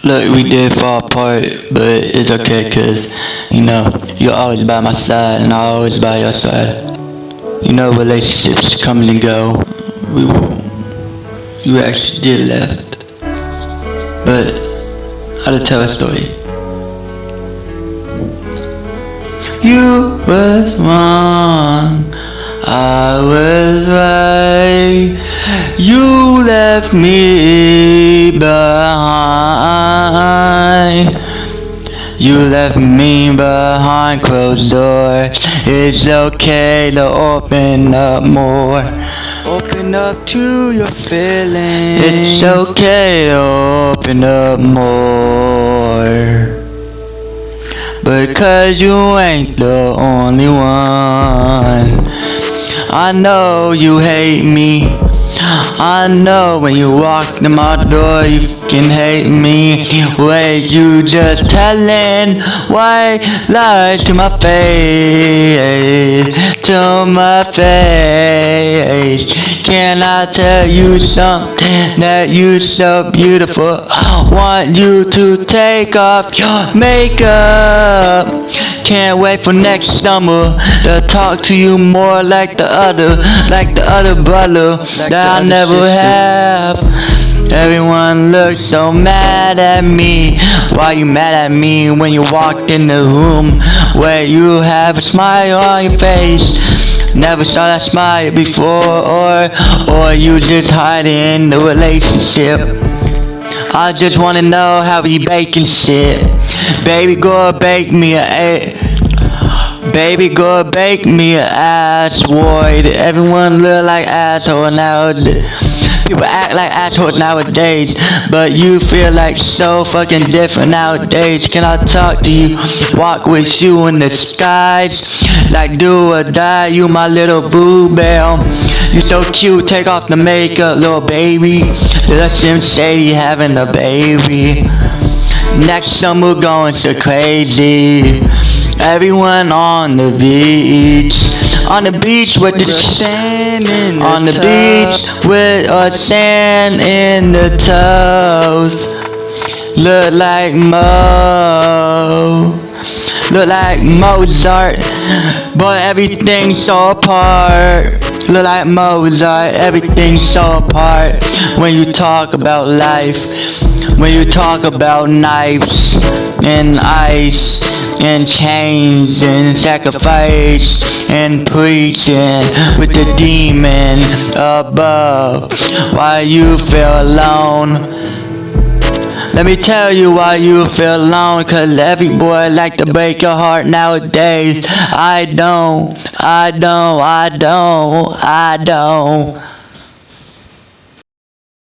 Look, we did fall apart, but it's okay, cause, you know, you're always by my side, and I'm always by your side. You know, relationships come and go. You actually did left. But, how to tell a story? You was wrong, I was right. You left me behind. You left me behind closed doors. It's okay to open up more. Open up to your feelings. It's okay to open up more. Because you ain't the only one. I know you hate me. I know when you walk in my door you can hate me. Wait, you just telling white lies to my face. To my face. Can I tell you something? That you so beautiful. Want you to take off your makeup. Can't wait for next summer to talk to you more like the other brother that I never have. Everyone looks so mad at me. Why you mad at me when you walked in the room where you have a smile on your face? Never saw that smile before, or you just hiding in the relationship. I just wanna know how you baking shit. Baby, go bake me Baby, go bake me an ass void. Everyone look like asshole nowadays. People act like assholes nowadays, but you feel like so fucking different nowadays. Can I talk to you? Walk with you in the skies, like do or die. You my little boo bell. You so cute. Take off the makeup, little baby. Little Sim Shady having a baby. Next summer going so crazy. Everyone on the beach. On the beach with the sand in the on the beach with sand in the toes. Look like Look like Mozart, but everything's so apart. Look like Mozart, everything's so apart. When you talk about life, when you talk about knives and ice and chains and sacrifice and preaching with the demon above. Why you feel alone? Let me tell you why you feel alone. Cause every boy like to break your heart nowadays. I don't.